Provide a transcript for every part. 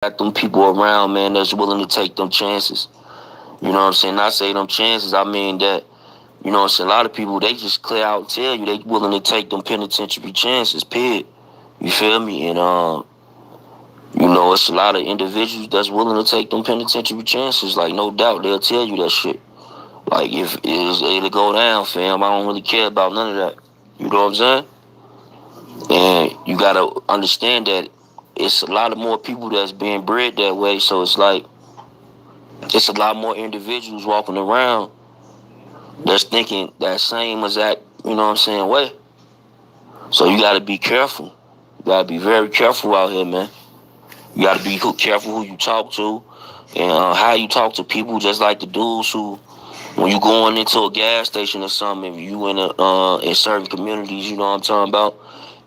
got them people around, man, that's willing to take them chances. You know what I'm saying? I say them chances, I mean that, you know what I'm saying, a lot of people, they just clear out and tell you they willing to take them penitentiary chances, period. You feel me? And, you know, it's a lot of individuals that's willing to take them penitentiary chances. Like, no doubt, they'll tell you that shit. Like, if it'll go down, fam, I don't really care about none of that. You know what I'm saying? And you gotta understand that it's a lot of more people that's being bred that way. So it's like, it's a lot more individuals walking around that's thinking that same exact, you know what I'm saying, way. So you gotta be careful. You gotta be very careful out here, man. You gotta be careful who you talk to and how you talk to people. Just like the dudes who, when you going into a gas station or something, if you in certain communities, you know what I'm talking about.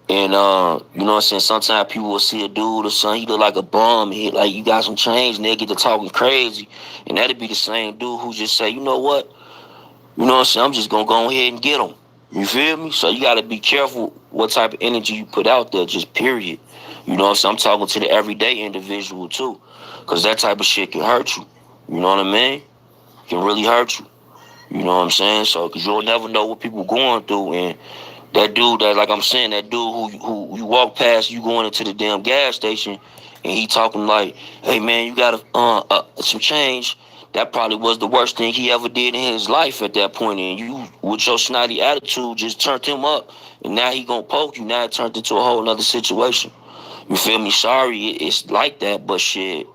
And you know what I'm saying, sometimes people will see a dude or something, he look like a bum, he like, you got some change, nigga, get to talking crazy. And that'd be the same dude who just say, you know what? You know what I'm saying, I'm just gonna go ahead and get him. You feel me? So you gotta be careful what type of energy you put out there, just period. You know what I'm saying? I'm talking to the everyday individual too. Cause that type of shit can hurt you. You know what I mean? Can really hurt you. You know what I'm saying? So, cause you'll never know what people going through. And that dude that, like I'm saying, that dude who you walk past, you going into the damn gas station, and he talking like, hey man, you got some change. That probably was the worst thing he ever did in his life at that point. And you, with your snotty attitude, just turned him up. And now he gonna poke you. Now it turned into a whole nother situation. You feel me? Sorry, it's like that, but shit,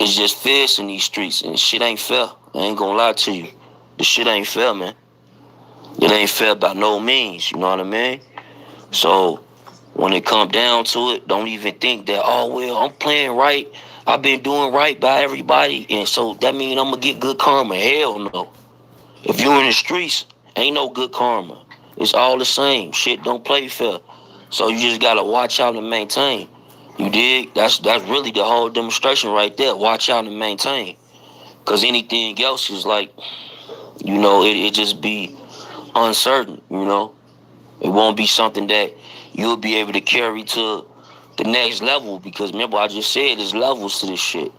it's just fierce in these streets, and shit ain't fair. I ain't gonna lie to you. The shit ain't fair, man. It ain't fair by no means, you know what I mean? So when it come down to it, don't even think that, oh, well, I'm playing right. I've been doing right by everybody, and so that means I'm going to get good karma. Hell no. If you're in the streets, ain't no good karma. It's all the same. Shit don't play fair. So you just got to watch out and maintain. You dig? That's really the whole demonstration right there. Watch out and maintain. Because anything else is like, you know, it just be uncertain, you know. It won't be something that you'll be able to carry to the next level, because remember I just said there's levels to this shit.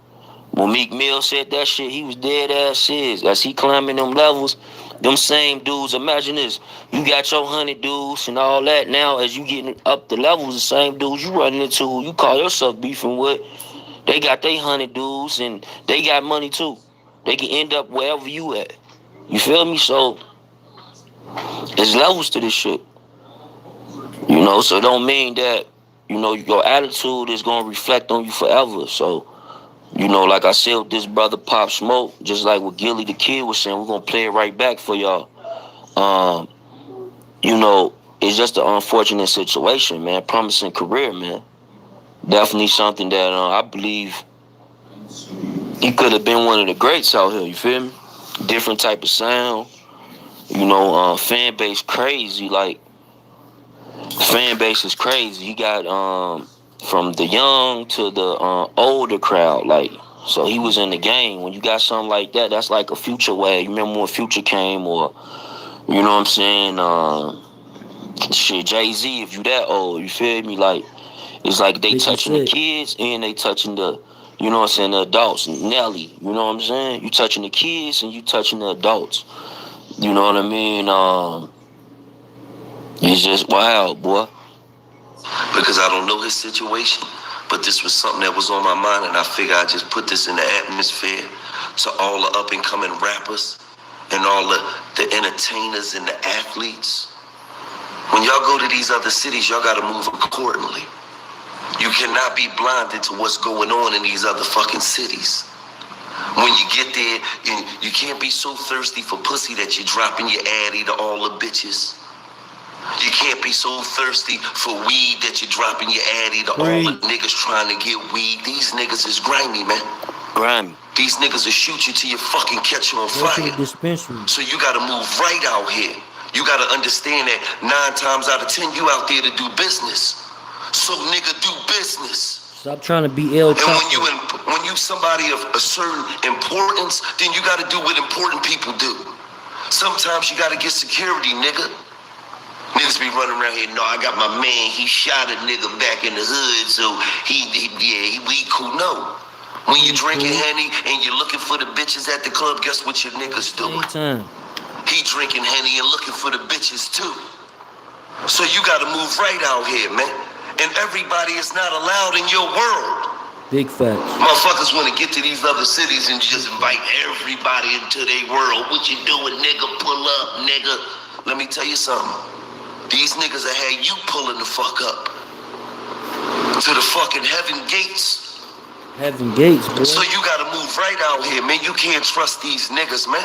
When Meek Mill said that shit, he was dead ass serious. As he climbing them levels, them same dudes, imagine this, you got your 100 dudes and all that. Now as you getting up the levels, the same dudes you running into who you call yourself beefing with, they got they 100 dudes and they got money too. They can end up wherever you at. You feel me? So there's levels to this shit. You know, so it don't mean that, you know, your attitude is gonna reflect on you forever. So, you know, like I said with this brother Pop Smoke, just like what Gilly the Kid was saying, we're gonna play it right back for y'all. You know, it's just an unfortunate situation, man. Promising career, man. Definitely something that I believe he could have been one of the greats out here, you feel me? Different type of sound, you know, fan base crazy, like, fan base is crazy. You got from the young to the older crowd, like, so he was in the game. When you got something like that, that's like a Future way. You remember when Future came, or you know what I'm saying? Shit, Jay-Z, if you that old, you feel me? Like, it's like they touching the kids and they touching the, you know what I'm saying, the adults. Nelly, you know what I'm saying? You touching the kids and you touching the adults. You know what I mean? It's just wild, boy. Because I don't know his situation, but this was something that was on my mind, and I figured I'd just put this in the atmosphere to all the up-and-coming rappers and all the entertainers and the athletes. When y'all go to these other cities, y'all gotta move accordingly. You cannot be blinded to what's going on in these other fucking cities. When you get there, you can't be so thirsty for pussy that you're dropping your addy to all the bitches. You can't be so thirsty for weed that you're dropping your addy to all the niggas trying to get weed. These niggas is grimy, man. Grimy. These niggas will shoot you till you fucking catch you on fire. So you gotta move right out here. You gotta understand that 9 times out of 10 you out there to do business. So nigga, do business. Stop trying to be ill. And when you somebody of a certain importance, then you gotta do what important people do. Sometimes you gotta get security, nigga. Niggas be running around here, no, I got my man, he shot a nigga back in the hood, so we cool. No. When you drinking Henny and you're looking for the bitches at the club, guess what your niggas doing? He drinking Henny and looking for the bitches too. So you gotta move right out here, man. And everybody is not allowed in your world. Big facts. Motherfuckers want to get to these other cities and just invite everybody into their world. What you doing, nigga? Pull up, nigga. Let me tell you something. These niggas that had you pulling the fuck up to the fucking heaven gates. Heaven gates, bro. So you gotta move right out here, man. You can't trust these niggas, man.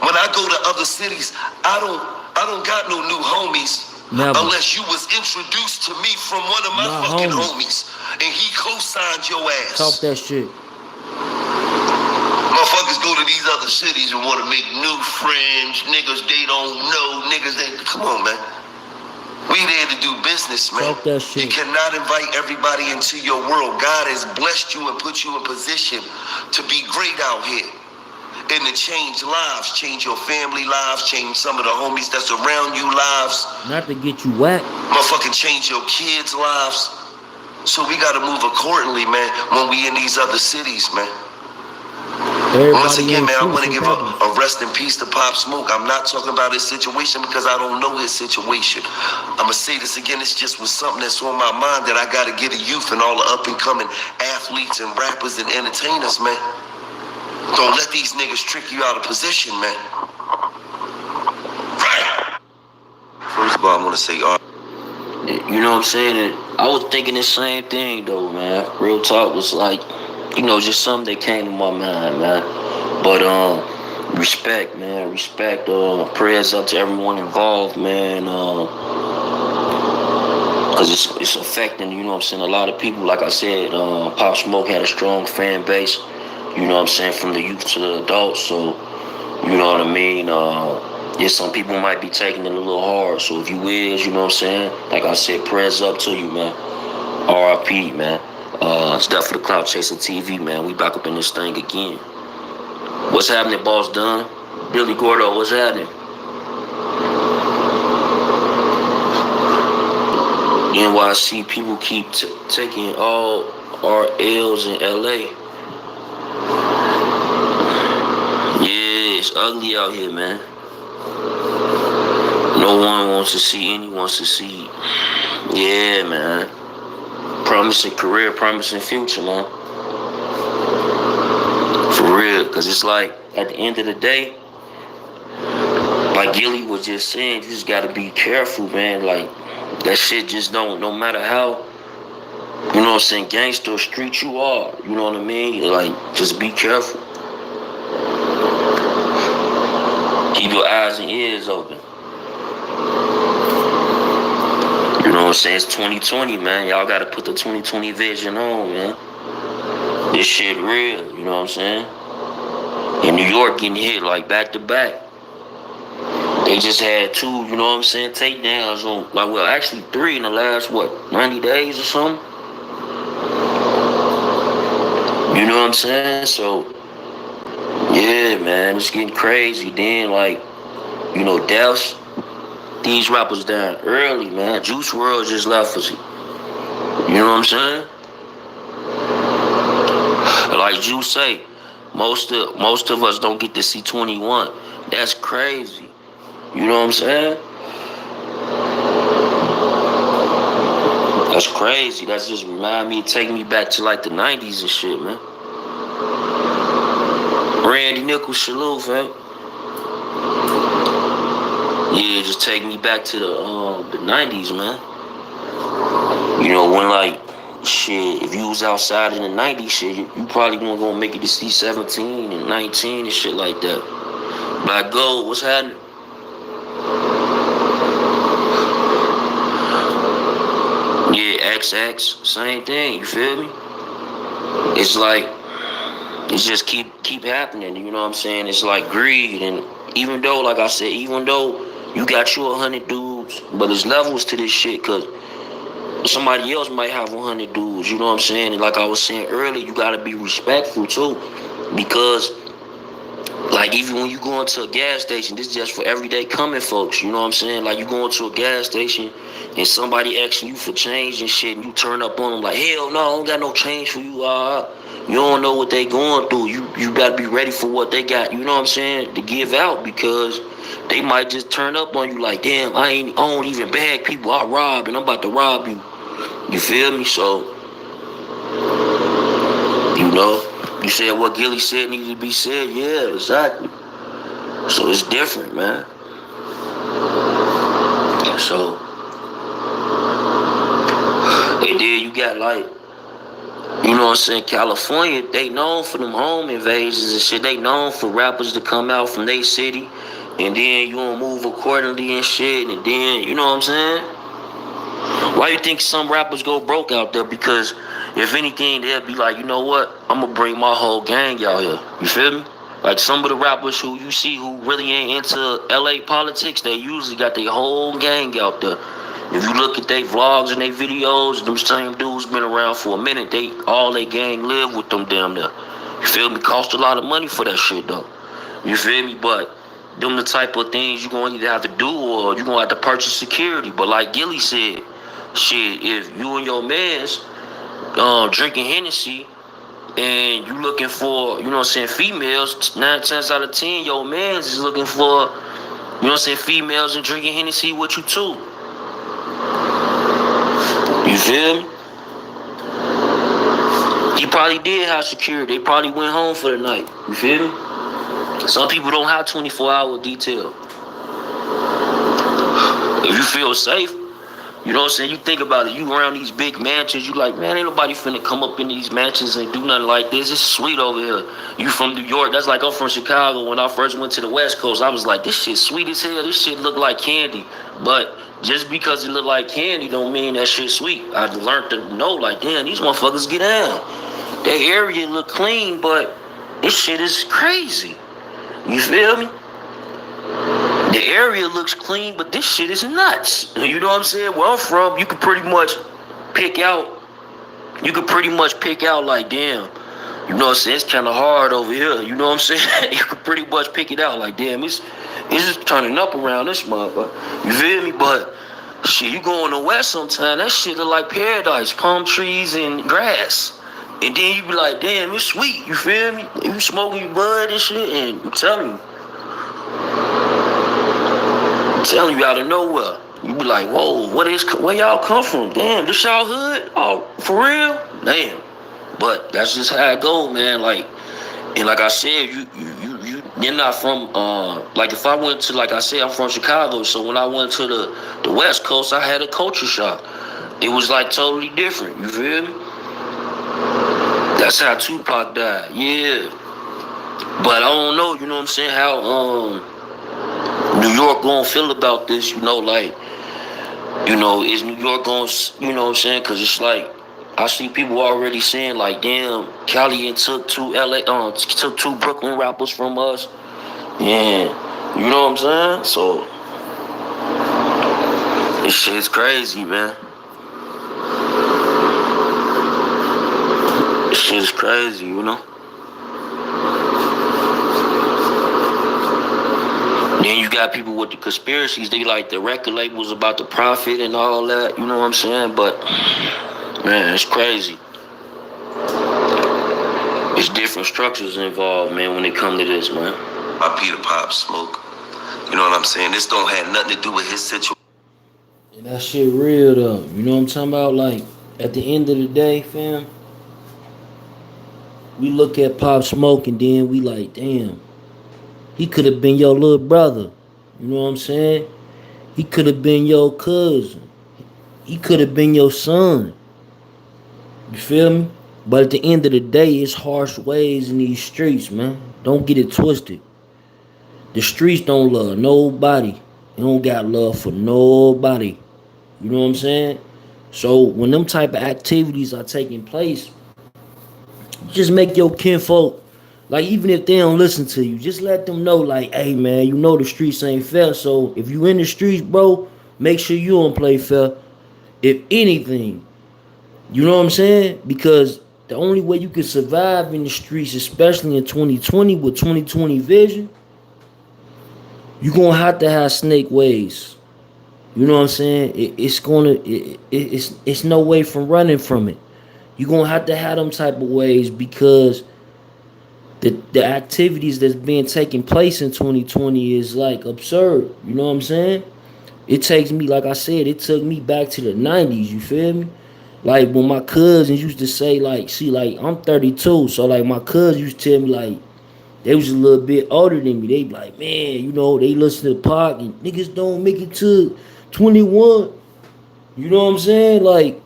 When I go to other cities, I don't got no new homies. Never. Unless you was introduced to me from one of my fucking homies. And he co-signed your ass. Talk that shit. Motherfuckers go to these other cities and want to make new friends. Niggas they don't know. Niggas they... Come on, man. We there to do business, man. Talk that shit. You cannot invite everybody into your world. God has blessed you and put you in position to be great out here. And to change lives, change your family lives, change some of the homies that's around you lives. Not to get you whacked. Motherfucking change your kids' lives. So we gotta move accordingly, man, when we in these other cities, man. Once again, man, I want to give a rest in peace to Pop Smoke. I'm not talking about his situation because I don't know his situation. I'm going to say this again. It's just was something that's on my mind that I got to get a youth and all the up-and-coming athletes and rappers and entertainers, man. Don't let these niggas trick you out of position, man. Right. First of all, I want to say, you know what I'm saying? And I was thinking the same thing, though, man. Real talk was like, you know, just something that came to my mind, man. But, respect, man. Respect. Prayers up to everyone involved, man. Because it's affecting, you know what I'm saying, a lot of people. Like I said, Pop Smoke had a strong fan base. You know what I'm saying, from the youth to the adults. So, you know what I mean? Yeah, some people might be taking it a little hard. So if you is, you know what I'm saying? Like I said, prayers up to you, man. R.I.P., man. It's that for the Clout Chaser TV, man. We back up in this thing again. What's happening, Boss Dunn? Billy Gordo, what's happening? NYC people keep taking all our L's in LA. Yeah, it's ugly out here, man. No one wants to see anyone succeed. Yeah, man. Promising career, promising future, man. For real, because it's like, at the end of the day, like Gilly was just saying, you just got to be careful, man. Like, that shit just don't, no matter how, you know what I'm saying, gangster or street you are, you know what I mean? Like, just be careful. Keep your eyes and ears open. You know what I'm saying? It's 2020, man. Y'all got to put the 2020 vision on, man. This shit real, you know what I'm saying? In New York getting hit like back to back. They just had 2, you know what I'm saying, takedowns on, like, well, actually 3 in the last, 90 days or something? You know what I'm saying? So, yeah, man, it's getting crazy. Then, like, you know, deaths. These rappers down early, man. Juice WRLD just left us. You know what I'm saying? Like Juice say, most of us don't get to see 21. That's crazy. You know what I'm saying? That's crazy. That's just remind me, take me back to like the 90s and shit, man. Randy Nichols, salute, fam. Yeah, just take me back to the 90s, man. You know, when like, shit, if you was outside in the 90s, shit, you probably weren't gonna make it to see 17 and 19 and shit like that. Black Gold, what's happening? Yeah, XX, same thing, you feel me? It's like, it's just keep happening, you know what I'm saying? It's like greed, and even though, like I said, even though you got you 100 dudes, but there's levels to this shit, cause somebody else might have 100 dudes, you know what I'm saying? And like I was saying earlier, you gotta be respectful too, because Like even when you go into a gas station, this is just for everyday coming folks, you know what I'm saying? Like you go into a gas station and somebody asking you for change and shit, and you turn up on them like, hell no, I don't got no change for you. You don't know what they going through. You gotta be ready for what they got, you know what I'm saying, to give out, because they might just turn up on you like, damn, I don't even bag people, I rob and I'm about to rob you. You feel me? So, you know, you said what Gilly said needed to be said. Yeah, exactly. So it's different, man. So, and then you got like, you know what I'm saying, California, they known for them home invasions and shit. They known for rappers to come out from their city and then you gonna move accordingly and shit. And then, you know what I'm saying? Why you think some rappers go broke out there? Because if anything, they'll be like, you know what? I'm gonna bring my whole gang out here. You feel me? Like some of the rappers who you see who really ain't into LA politics, they usually got their whole gang out there. If you look at their vlogs and their videos, them same dudes been around for a minute. All they gang live with them damn near. You feel me? Cost a lot of money for that shit though. You feel me? But them the type of things you gonna either have to do or you gonna have to purchase security. But like Gilly said, shit, if you and your mans drinking Hennessy and you looking for, you know what I'm saying, females, 9 times out of 10, your mans is looking for, you know what I'm saying, females and drinking Hennessy with you too. You feel me? He probably did have security. They probably went home for the night. You feel me? Some people don't have 24-hour detail. If you feel safe, you know what I'm saying, you think about it, you around these big mansions, you like, man, ain't nobody finna come up in these mansions and do nothing like this. It's sweet over here. You from New York, that's like I'm from Chicago. When I first went to the West Coast, I was like, this shit sweet as hell. This shit look like candy. But just because it look like candy don't mean that shit sweet. I learned to know, like, damn, these motherfuckers get down. That area look clean, but this shit is crazy. You feel me? The area looks clean, but this shit is nuts. You know what I'm saying? Where I'm from, you could pretty much pick out like, damn, you know what I'm saying, it's kind of hard over here. You know what I'm saying? You could pretty much pick it out like, damn, it's just turning up around this motherfucker. You feel me? But shit, you go on the west sometime, that shit look like paradise, palm trees and grass. And then you be like, damn, it's sweet. You feel me? You smoking your bud and shit, and I'm telling you out of nowhere. You be like, whoa, where y'all come from? Damn, this y'all hood? Oh, for real? Damn. But that's just how it go, man. Like, and like I said, you're not from, like if I went to, like I said, I'm from Chicago, so when I went to the West Coast, I had a culture shock. It was like totally different, you feel me? That's how Tupac died, yeah. But I don't know, you know what I'm saying, how, New York gonna feel about this, you know, like, you know, is New York gonna, you know what I'm saying, because it's like, I see people already saying, like, damn, Cali took two Brooklyn rappers from us, and, you know what I'm saying, so, this shit's crazy, man. This shit's crazy, you know. Then you got people with the conspiracies. They like the record labels about the profit and all that. You know what I'm saying? But, man, it's crazy. It's different structures involved, man, when it come to this, man. My Peter Pop Smoke. You know what I'm saying? This don't have nothing to do with his situation. And that shit real, though. You know what I'm talking about? Like, at the end of the day, fam, we look at Pop Smoke and then we like, damn. He could have been your little brother. You know what I'm saying? He could have been your cousin. He could have been your son. You feel me? But at the end of the day, it's harsh ways in these streets, man. Don't get it twisted. The streets don't love nobody. They don't got love for nobody. You know what I'm saying? So when them type of activities are taking place, just make your kinfolk, like, even if they don't listen to you, just let them know, like, hey, man, you know the streets ain't fair. So if you in the streets, bro, make sure you don't play fair. If anything, you know what I'm saying? Because The only way you can survive in the streets, especially in 2020 with 2020 vision, you're gonna have to have snake ways. You know what I'm saying? It's no way from running from it. You're gonna have to have them type of ways because the activities that's being taking place in 2020 is like absurd. You know what I'm saying? It takes me, like I said, it took me back to the 90s. You feel me? Like when my cousins used to say, like, see, like I'm 32, so like my cousins used to tell me like they was a little bit older than me. They be like, man, you know, they listen to the pod and niggas don't make it to 21. You know what I'm saying? Like,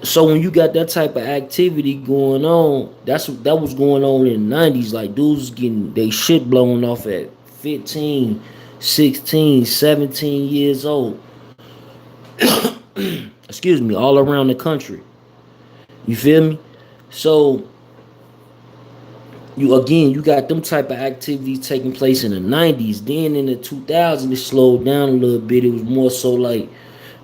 so when you got that type of activity going on, that was going on in the 90s. Like dudes was getting they shit blown off at 15, 16, 17 years old. Excuse me, all around the country. You feel me? So you got them type of activities taking place in the 90s. Then in the 2000s it slowed down a little bit. It was more so like,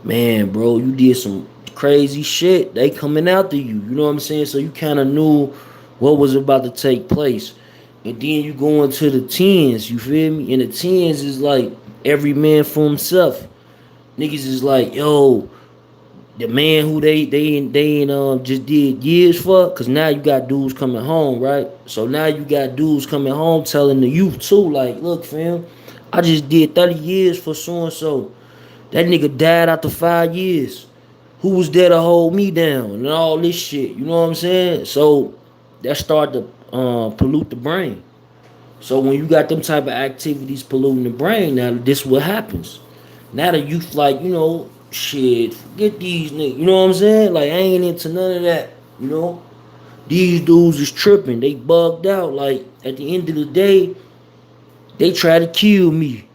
man, bro, you did some crazy shit. They coming after you. You know what I'm saying? So you kind of knew what was about to take place. And then you go into the tens, you feel me? And the tens is like every man for himself. Niggas is like, yo, the man who they just did years for, cause now you got dudes coming home, right? So now you got dudes coming home telling the youth too, like, look, fam, I just did 30 years for so and so. That nigga died after 5 years. Who was there to hold me down and all this shit? You know what I'm saying? So that start to pollute the brain. So when you got them type of activities polluting the brain, now this what happens. Now the youth like, you know, shit, forget these niggas. You know what I'm saying? Like I ain't into none of that. You know? These dudes is tripping. They bugged out. Like at the end of the day, they try to kill me.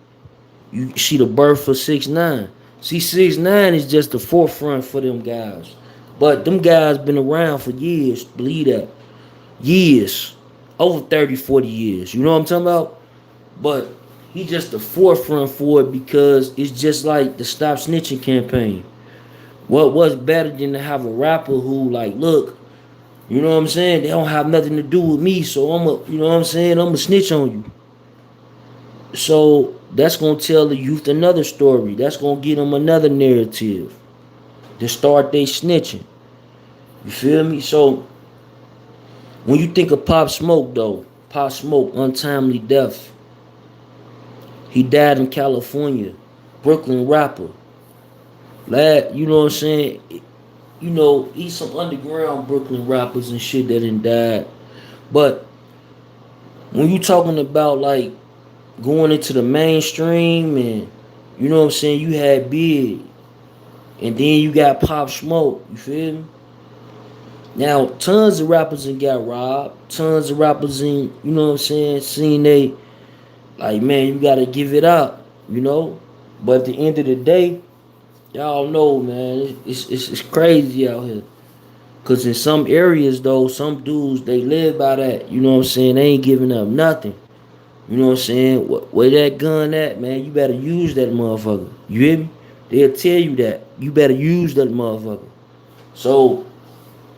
You see the birth of 6ix9ine. See, 6ix9ine is just the forefront for them guys. But them guys been around for years. Believe that. Years. Over 30, 40 years. You know what I'm talking about? But he just the forefront for it because it's just like the Stop Snitching campaign. What was better than to have a rapper who like, look, you know what I'm saying? They don't have nothing to do with me, so you know what I'm saying? I'm a snitch on you. So that's gonna tell the youth another story. That's gonna give them another narrative to start they snitching. You feel me? So when you think of Pop Smoke though, Pop Smoke, untimely death. He died in California, Brooklyn rapper. Lad, you know what I'm saying? You know, he's some underground Brooklyn rappers and shit that done died. But when you talking about like going into the mainstream and you know what I'm saying, you had Big and then you got Pop Smoke, you feel me? Now tons of rappers and got robbed, tons of rappers in, you know what I'm saying, seen they like, man, you gotta give it up, you know? But at the end of the day, y'all know, man, it's crazy out here. Cause in some areas though, some dudes they live by that, you know what I'm saying? They ain't giving up nothing. You know what I'm saying? Where that gun at, man? You better use that motherfucker. You hear me? They'll tell you that. You better use that motherfucker. So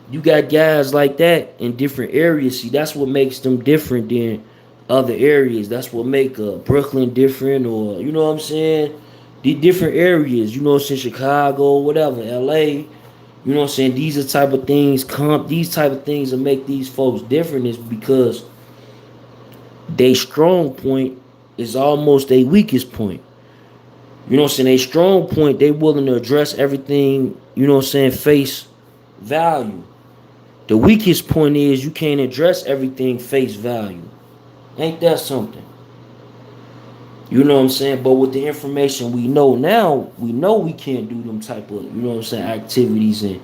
you got guys like that in different areas. See, that's what makes them different than other areas. That's what make Brooklyn different, or you know what I'm saying? The different areas. You know what I'm saying? Chicago, whatever, LA. You know what I'm saying? These are type of things. These type of things that make these folks different is because they strong point is almost their weakest point. You know what I'm saying? They strong point, they willing to address everything, you know what I'm saying, face value. The weakest point is you can't address everything face value. Ain't that something? You know what I'm saying? But with the information we know now, we know we can't do them type of, you know what I'm saying, activities, and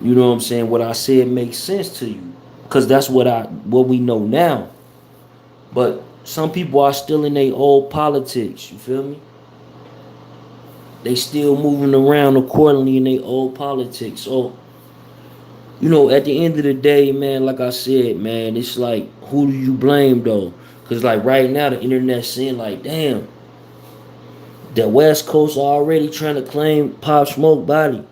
you know what I'm saying, what I said makes sense to you. Cause that's what we know now. But some people are still in their old politics, you feel me? They still moving around accordingly in their old politics. So, you know, at the end of the day, man, like I said, man, it's like, who do you blame though? Cause like right now the internet's saying like, damn, the West Coast are already trying to claim Pop Smoke body.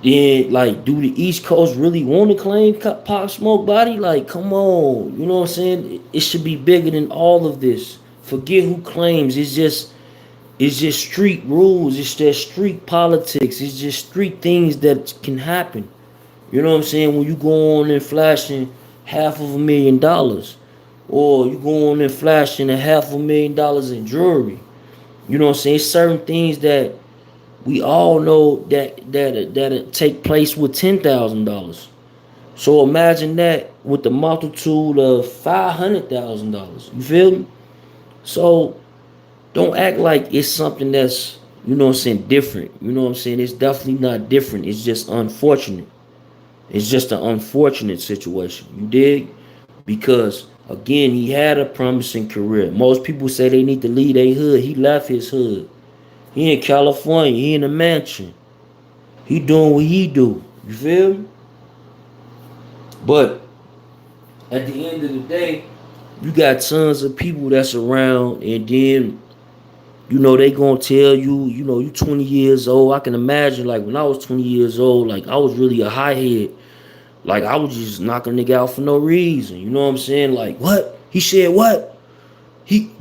Then, like, do the East Coast really want to claim Pop Smoke body? Like, come on, you know what I'm saying? It should be bigger than all of this. Forget who claims. It's just street rules. It's just street politics. It's just street things that can happen. You know what I'm saying? When you go on and flashing $500,000, or you go on and flashing $500,000 in jewelry. You know what I'm saying? Certain things that we all know that take place with $10,000. So imagine that with the multitude of $500,000. You feel me? So don't act like it's something that's, you know what I'm saying, different. You know what I'm saying? It's definitely not different. It's just unfortunate. It's just an unfortunate situation. You dig? Because again, he had a promising career. Most people say they need to leave their hood. He left his hood. He in California. He in a mansion. He doing what he do. You feel me? But at the end of the day, you got tons of people that's around, and then they gonna tell you, you 20 years old. I can imagine, like, when I was 20 years old, like, I was really a high head. Like, I was just knocking a nigga out for no reason. You know what I'm saying? Like, what? He said what? He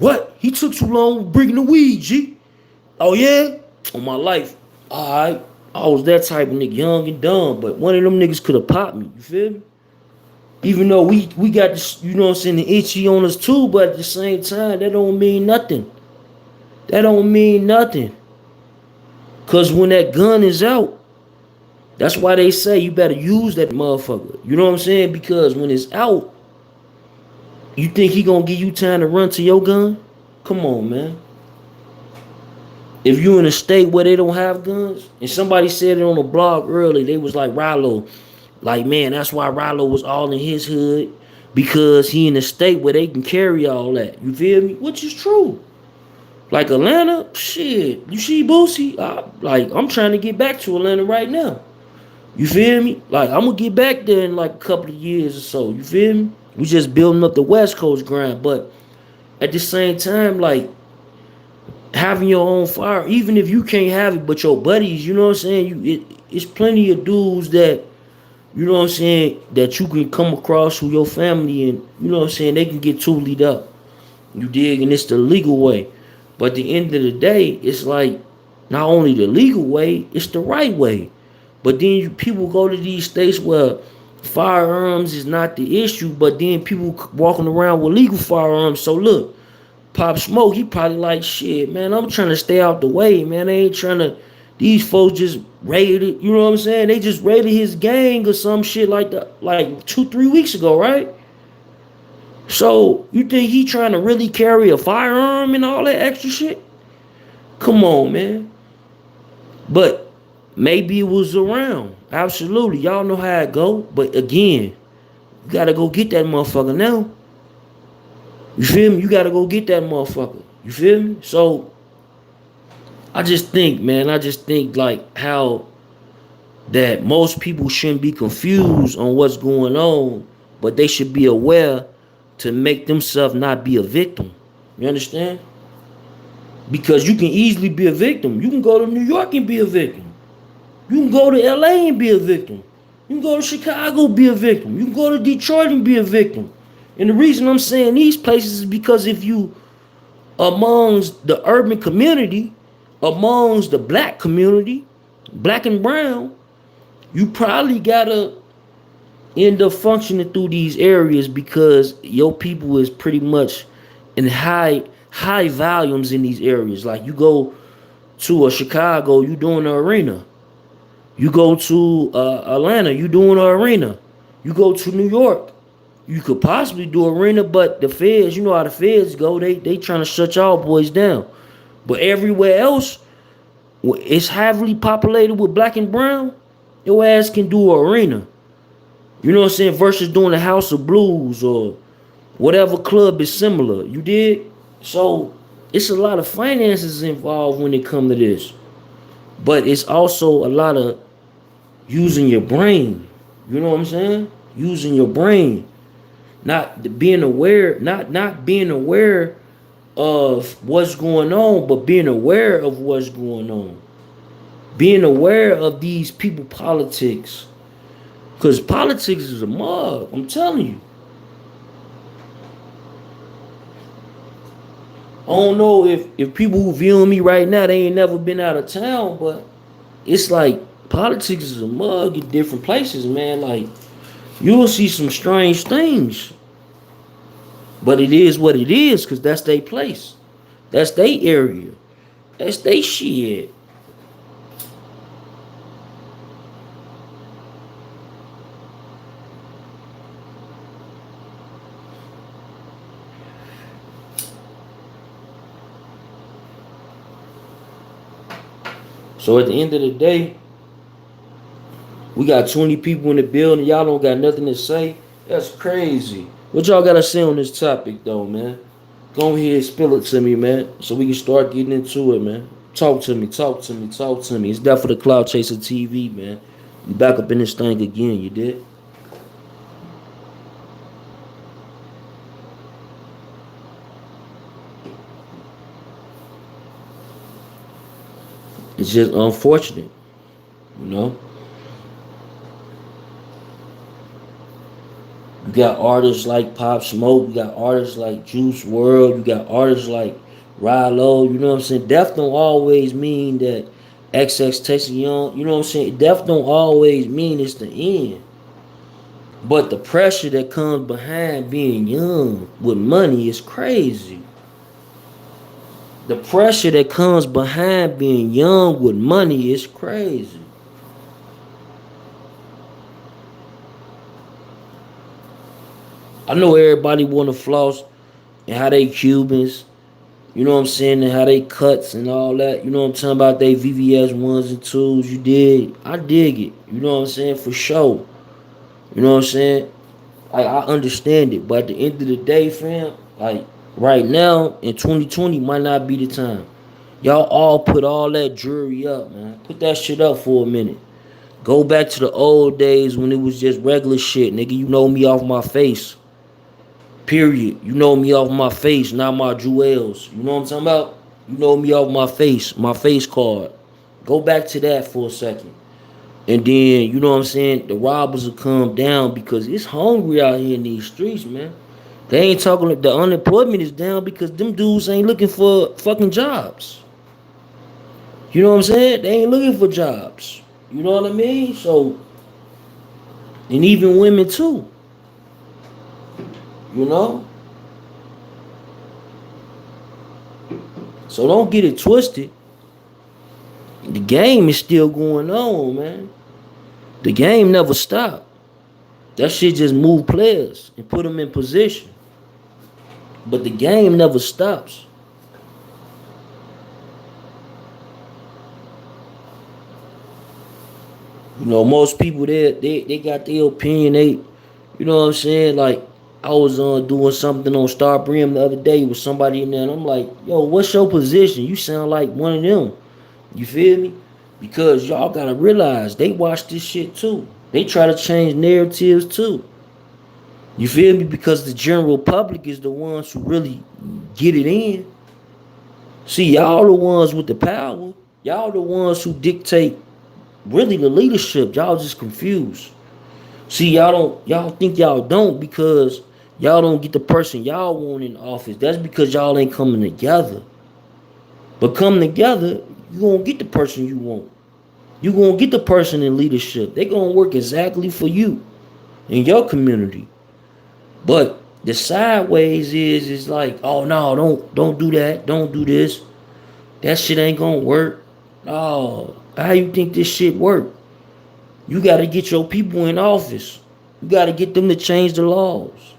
took too long bringing the weed, G. Oh, yeah? On my life. All right. I was that type of nigga, young and dumb. But one of them niggas could have popped me. You feel me? Even though we got this, you know what I'm saying, the itchy on us too. But at the same time, that don't mean nothing. That don't mean nothing. Because when that gun is out, that's why they say you better use that motherfucker. You know what I'm saying? Because when it's out, you think he gonna give you time to run to your gun? Come on, man. If you in a state where they don't have guns, and somebody said it on a blog early, they was like, Rallo, like, man, that's why Rallo was all in his hood, because he in a state where they can carry all that. You feel me? Which is true. Like Atlanta, shit. You see Boosie? I'm trying to get back to Atlanta right now. You feel me? Like, I'm gonna get back there in like a couple of years or so. You feel me? We just building up the West Coast grind. But at the same time, like, having your own fire, even if you can't have it, but your buddies, you know what I'm saying? It's plenty of dudes that, you know what I'm saying, that you can come across who your family, and, you know what I'm saying, they can get tooled up. You dig? And it's the legal way. But at the end of the day, it's like, not only the legal way, it's the right way. But then people go to these states where firearms is not the issue, but then people walking around with legal firearms. So look, Pop Smoke, he probably like, shit, man, I'm trying to stay out the way, man. They ain't trying to, these folks just raided, you know what I'm saying? They just raided his gang or some shit like that, like 2-3 weeks ago, right? So you think he trying to really carry a firearm and all that extra shit? Come on, man. But maybe it was around. Absolutely. Y'all know how it go. But again, you gotta go get that motherfucker now. You feel me? You gotta go get that motherfucker. You feel me? So I just think, man, like how that most people shouldn't be confused on what's going on, but they should be aware to make themselves not be a victim. You understand? Because you can easily be a victim. You can go to New York and be a victim. You can go to LA and be a victim. You can go to Chicago, be a victim. You can go to Detroit and be a victim. And the reason I'm saying these places is because if you amongst the urban community, amongst the black community, black and brown, you probably gotta end up functioning through these areas because your people is pretty much in high volumes in these areas. Like, you go to a Chicago, you doing the arena. You go to Atlanta, you doing the arena. You go to New York, you could possibly do arena, but the feds, you know how the feds go, they trying to shut y'all boys down. But everywhere else, it's heavily populated with black and brown, your ass can do an arena. You know what I'm saying? Versus doing the House of Blues or whatever club is similar. You did? So it's a lot of finances involved when it comes to this. But it's also a lot of using your brain. You know what I'm saying? Using your brain. Not being aware, not being aware of what's going on, but being aware of what's going on. Being aware of these people politics. Because politics is a mug. I'm telling you. I don't know if people who viewing me right now, they ain't never been out of town, but it's like politics is a mug in different places, man. Like, you will see some strange things. But it is what it is, because that's their place. That's their area. That's their shit. So at the end of the day, we got 20 people in the building. Y'all don't got nothing to say. That's crazy. What y'all got to say on this topic, though, man? Go ahead and spill it to me, man, so we can start getting into it, man. Talk to me, talk to me, talk to me. It's that for the Cloud Chaser TV, man. We back up in this thing again, you did? It's just unfortunate, you know? You got artists like Pop Smoke, you got artists like Juice WRLD, you got artists like Rilo, you know what I'm saying? Death don't always mean that XXXTentacion, you know what I'm saying? Death don't always mean it's the end. But the pressure that comes behind being young with money is crazy. The pressure that comes behind being young with money is crazy. I know everybody want to floss and how they Cubans, you know what I'm saying, and how they cuts and all that. You know what I'm talking about? They VVS ones and twos. You dig? I dig it. You know what I'm saying? For sure. You know what I'm saying? I understand it, but at the end of the day, fam, like right now in 2020 might not be the time. Y'all all put all that jewelry up, man. Put that shit up for a minute. Go back to the old days when it was just regular shit, nigga. You know me off my face. Period. You know me off my face, not my jewels. You know what I'm talking about? You know me off my face card. Go back to that for a second. And then, you know what I'm saying, the robbers will come down because it's hungry out here in these streets, man. They ain't talking, the unemployment is down because them dudes ain't looking for fucking jobs. You know what I'm saying? They ain't looking for jobs. You know what I mean? So, and even women too. You know? So don't get it twisted. The game is still going on, man. The game never stopped. That shit just move players and put them in position. But the game never stops. You know, most people they got their opinion. You know what I'm saying? Like, I was doing something on Star Brim the other day with somebody in there, and I'm like, yo, what's your position? You sound like one of them. You feel me? Because y'all gotta realize they watch this shit too. They try to change narratives too. You feel me? Because the general public is the ones who really get it in. See, y'all the ones with the power. Y'all the ones who dictate really the leadership. Y'all just confused. See, y'all think y'all don't because y'all don't get the person y'all want in office. That's because y'all ain't coming together. But come together, you gonna get the person you want. You gonna get the person in leadership. They gonna work exactly for you in your community. But the sideways is like, oh no, don't do that, don't do this. That shit ain't gonna work. Oh, how you think this shit work? You gotta get your people in office. You gotta get them to change the laws.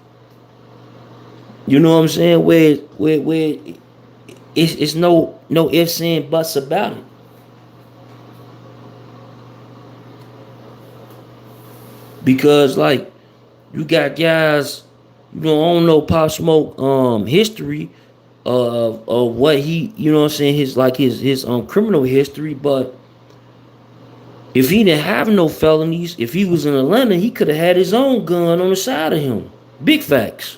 You know what I'm saying? Where it's no ifs and buts about it. Because like you got guys, you know, I don't know Pop Smoke history of what he, you know what I'm saying, his criminal history, but if he didn't have no felonies, if he was in Atlanta, he could have had his own gun on the side of him. Big facts.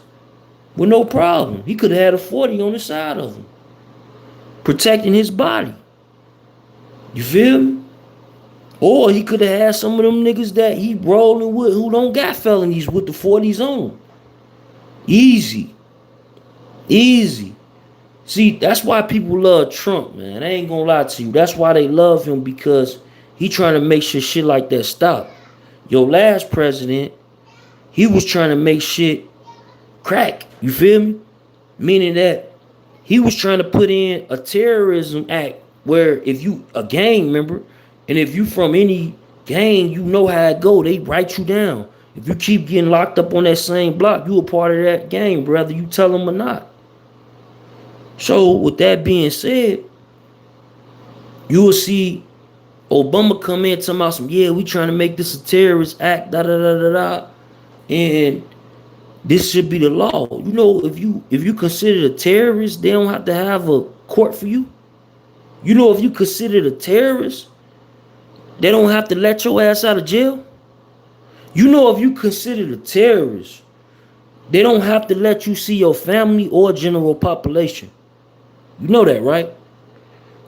With no problem. He could have had a 40 on the side of him. Protecting his body. You feel me? Or he could have had some of them niggas that he rolling with who don't got felonies with the 40s on them. Easy. Easy. See, that's why people love Trump, man. I ain't gonna lie to you. That's why they love him, because he trying to make sure shit like that stop. Your last president, he was trying to make shit crack. You feel me? Meaning that he was trying to put in a terrorism act where if you a gang member, and if you from any gang, you know how it go. They write you down. If you keep getting locked up on that same block, you a part of that gang, whether you tell them or not. So with that being said, you will see Obama come in talking about some, yeah, we trying to make this a terrorist act, da da da da da, and this should be the law. You know, if you consider a terrorist, they don't have to have a court for you. You know, if you consider a terrorist, they don't have to let your ass out of jail. You know, if you consider a terrorist, they don't have to let you see your family or general population. You know that, right?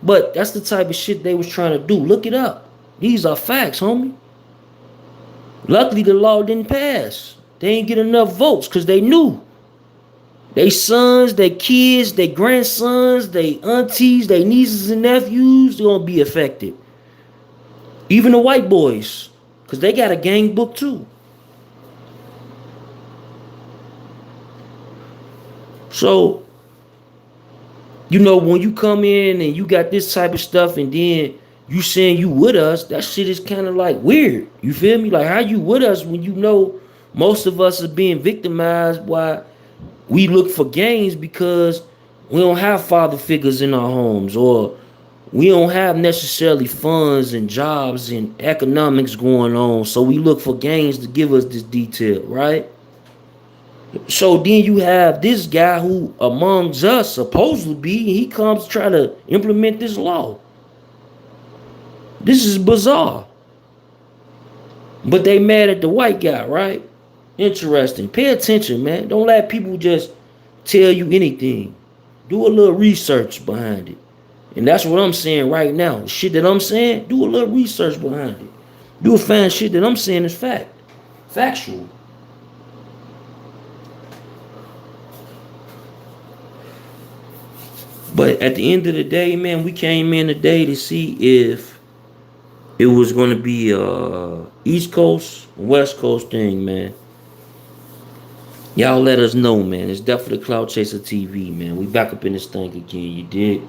But that's the type of shit they was trying to do. Look it up. These are facts, homie. Luckily, the law didn't pass. They ain't get enough votes because they knew. They sons, they kids, they grandsons, they aunties, they nieces and nephews, they're going to be affected. Even the white boys, because they got a gang book too. So, you know, when you come in and you got this type of stuff and then you saying you with us, that shit is kind of like weird. You feel me? Like, how you with us when you know most of us are being victimized while we look for gangs because we don't have father figures in our homes, or we don't have necessarily funds and jobs and economics going on. So we look for gangs to give us this detail, right? So then you have this guy who amongst us supposed to be, he comes to try to implement this law. This is bizarre. But they mad at the white guy, right? Interesting. Pay attention, man. Don't let people just tell you anything. Do a little research behind it. And that's what I'm saying right now. The shit that I'm saying, do a little research behind it. You'll find shit that I'm saying is fact. Factual. But at the end of the day, man, we came in today to see if it was going to be a East Coast, West Coast thing, man. Y'all let us know, man. It's definitely Cloud Chaser TV, man. We back up in this thing again, you did.